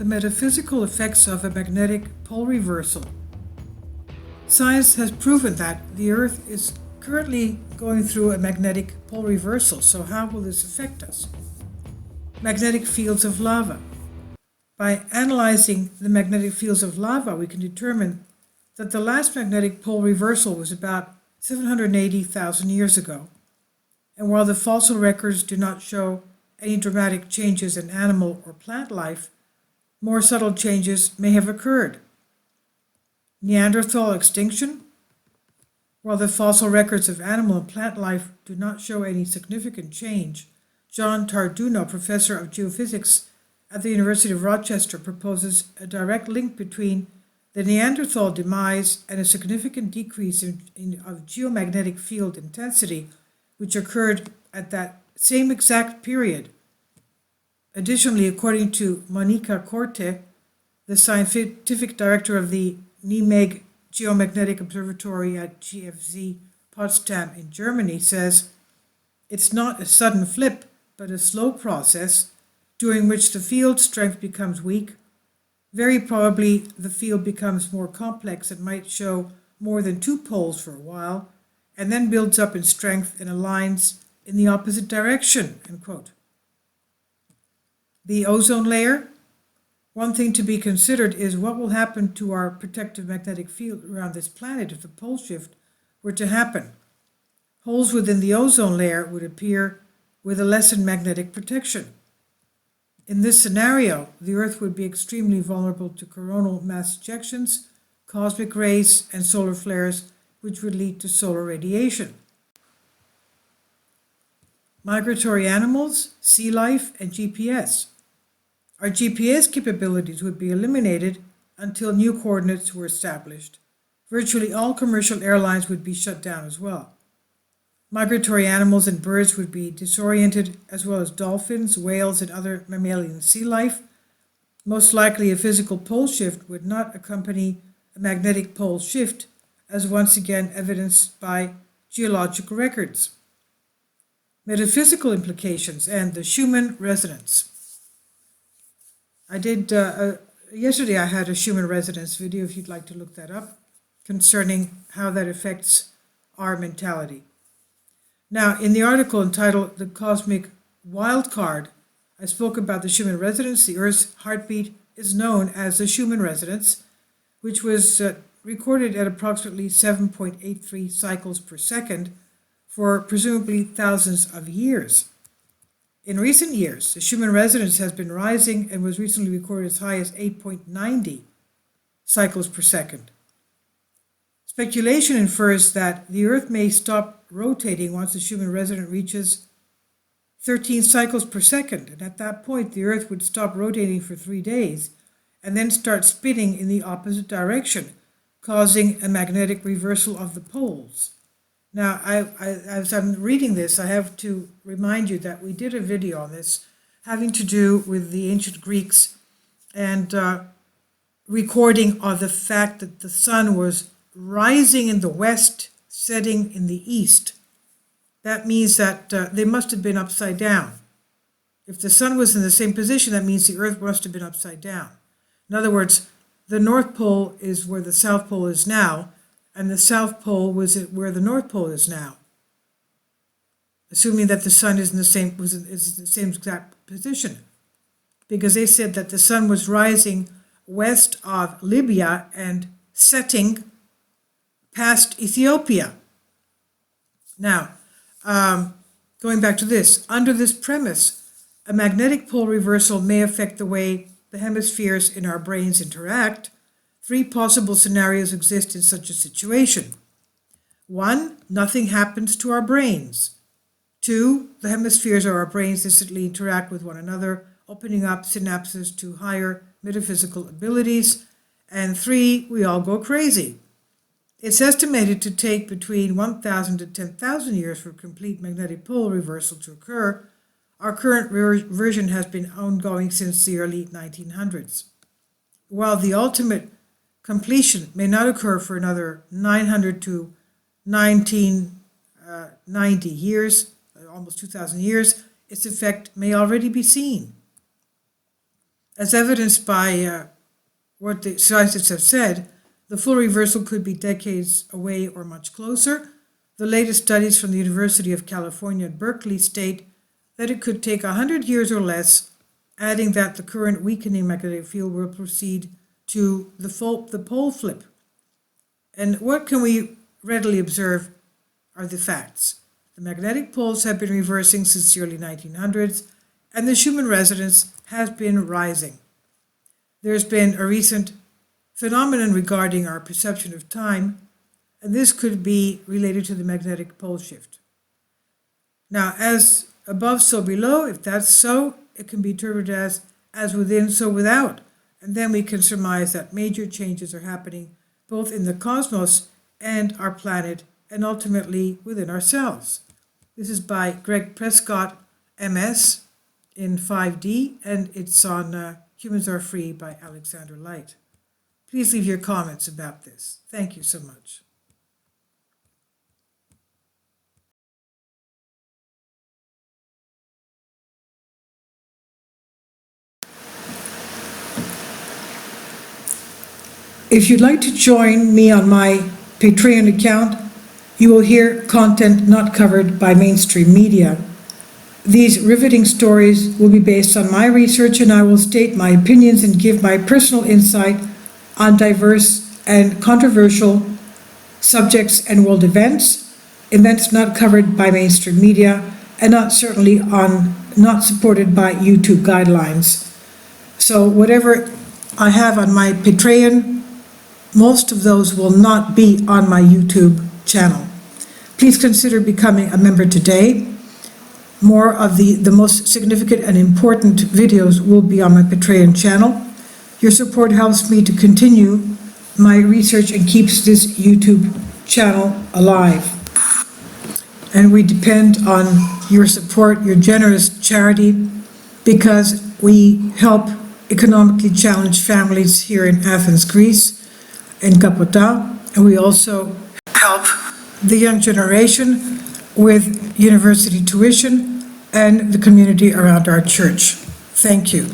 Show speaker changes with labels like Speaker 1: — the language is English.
Speaker 1: metaphysical effects of a magnetic pole reversal. Science has proven that the Earth is currently going through a magnetic pole reversal, so how will this affect us? Magnetic fields of lava. By analyzing the magnetic fields of lava, we can determine that the last magnetic pole reversal was about 780,000 years ago. And while the fossil records do not show any dramatic changes in animal or plant life, more subtle changes may have occurred. Neanderthal extinction. While the fossil records of animal and plant life do not show any significant change, John Tarduno, professor of geophysics at the University of Rochester, proposes a direct link between the Neanderthal demise and a significant decrease of geomagnetic field intensity, which occurred at that same exact period. Additionally, according to Monica Corte, the scientific director of the NIMEG Geomagnetic Observatory at GFZ Potsdam in Germany, says, "It's not a sudden flip, but a slow process during which the field strength becomes weak. Very probably the field becomes more complex and might show more than two poles for a while, and then builds up in strength and aligns in the opposite direction." End quote. The ozone layer. One thing to be considered is what will happen to our protective magnetic field around this planet if the pole shift were to happen. Holes within the ozone layer would appear with a lessened magnetic protection. In this scenario, the Earth would be extremely vulnerable to coronal mass ejections, cosmic rays, and solar flares, which would lead to solar radiation. Migratory animals, sea life, and GPS. Our GPS capabilities would be eliminated until new coordinates were established. Virtually all commercial airlines would be shut down as well. Migratory animals and birds would be disoriented, as well as dolphins, whales, and other mammalian sea life. Most likely, a physical pole shift would not accompany a magnetic pole shift, as once again evidenced by geological records. Metaphysical implications and the Schumann resonance. Yesterday I had a Schumann resonance video, if you'd like to look that up, concerning how that affects our mentality. Now, in the article entitled "The Cosmic Wild Card," I spoke about the Schumann resonance. The Earth's heartbeat is known as the Schumann resonance, which was recorded at approximately 7.83 cycles per second for presumably thousands of years. In recent years, the Schumann resonance has been rising and was recently recorded as high as 8.90 cycles per second. Speculation infers that the Earth may stop rotating once the Schumann resonance reaches 13 cycles per second, and at that point the Earth would stop rotating for 3 days and then start spinning in the opposite direction, causing a magnetic reversal of the poles. Now, as I'm reading this, I have to remind you that we did a video on this having to do with the ancient Greeks and recording of the fact that the sun was rising in the west, setting in the east. That means that they must have been upside down. If the sun was in the same position, that means the Earth must have been upside down. In other words, the North Pole is where the South Pole is now, and the South Pole was where the North Pole is now, assuming that the sun is in the same exact position, because they said that the sun was rising west of Libya and setting past Ethiopia. Now, going back to this, under this premise, a magnetic pole reversal may affect the way the hemispheres in our brains interact. 3 possible scenarios exist in such a situation. 1, nothing happens to our brains. 2, the hemispheres of our brains instantly interact with one another, opening up synapses to higher metaphysical abilities. And 3, we all go crazy. It's estimated to take between 1,000 to 10,000 years for complete magnetic pole reversal to occur. Our current version has been ongoing since the early 1900s. While the ultimate completion may not occur for another 900 to 1990 years, almost 2,000 years, its effect may already be seen. As evidenced by what the scientists have said, the full reversal could be decades away or much closer. The latest studies from the University of California at Berkeley state that it could take 100 years or less, adding that the current weakening magnetic field will proceed to the pole flip. And what can we readily observe are the facts. The magnetic poles have been reversing since the early 1900s, and the Schumann resonance has been rising. There's been a recent phenomenon regarding our perception of time, and this could be related to the magnetic pole shift. Now, as above, so below, if that's so, it can be interpreted as within, so without. And then we can surmise that major changes are happening both in the cosmos and our planet, and ultimately within ourselves. This is by Greg Prescott, MS, in 5D, and it's on Humans Are Free by Alexander Light. Please leave your comments about this. Thank you so much. If you'd like to join me on my Patreon account, you will hear content not covered by mainstream media. These riveting stories will be based on my research, and I will state my opinions and give my personal insight on diverse and controversial subjects and world events not covered by mainstream media, and not supported by YouTube guidelines. So whatever I have on my Patreon, most of those will not be on my YouTube channel. Please consider becoming a member today. More of the most significant and important videos will be on my Patreon channel. Your support helps me to continue my research and keeps this YouTube channel alive. And we depend on your support, your generous charity, because we help economically challenged families here in Athens, Greece, in Kapota, and we also help the young generation with university tuition and the community around our church. Thank you.